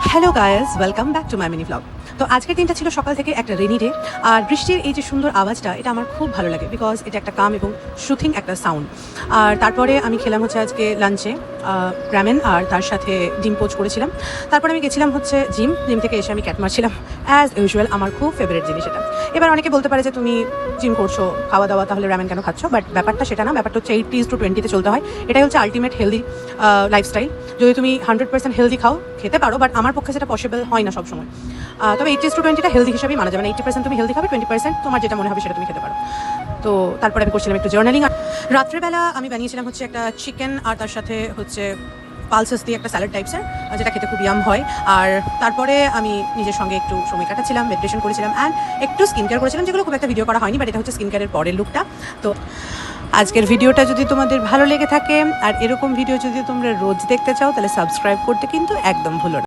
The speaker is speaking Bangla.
Hello guys, welcome back to my mini blog. তো আজকের দিনটা ছিল সকাল থেকে একটা রেনি ডে, আর বৃষ্টির এই যে সুন্দর আওয়াজটা, এটা আমার খুব ভালো লাগে বিকজ এটা একটা কাম এবং সুথিং একটা সাউন্ড। আর তারপরে আমি খেলাম হচ্ছে আজকে লাঞ্চে রামেন, আর তার সাথে ডিম পোচ করেছিলাম। তারপরে আমি গেছিলাম হচ্ছে জিম থেকে এসে আমি ক্যাট মারছিলাম অ্যাজ ইউজুয়াল। আমার খুব ফেভারিট জিনিস এটা। এবার অনেকে বলতে পারে যে তুমি জিম করছো, খাওয়া দাওয়া তাহলে রামেন কেন খাচ্ছ, বাট ব্যাপারটা সেটা না। ব্যাপারটা হচ্ছে 80:20 চলতে হয়। এটাই হচ্ছে আলটিমেট হেলদি লাইফস্টাইল। যদি তুমি 100% হেলদি খাও, খেতে পারো, বাট আমার পক্ষে সেটা পসিবল হয় না সবসময়। তবে 80:20টা হেলদি হিসাবেই মানা যাবে না। 80% তুমি হেলদি খাবে, 20% তোমার যেটা মনে হবে সেটা তুমি খেতে পারো। তো তারপরে আমি করছিলাম একটু জার্নালিং। আর রাত্রেবেলা আমি বানিয়েছিলাম হচ্ছে একটা চিকেন, আর তার সাথে হচ্ছে পালসেস দিয়ে একটা স্যালাড টাইপসের, যেটা খেতে খুব ইয়াম হয়। আর তারপরে আমি নিজের সঙ্গে একটু সময় কাটাচ্ছিলাম, মেডিটেশন করেছিলাম, অ্যান্ড একটু স্কিন কেয়ার করেছিলাম, যেগুলো খুব একটা ভিডিও করা হয়নি, বাট এটা হচ্ছে স্কিন কেয়ারের পরের লুকটা। তো আজকের ভিডিওটা যদি তোমাদের ভালো লেগে থাকে আর এরকম ভিডিও যদি তোমরা রোজ দেখতে চাও, তাহলে সাবস্ক্রাইব করতে কিন্তু একদম ভুলো না।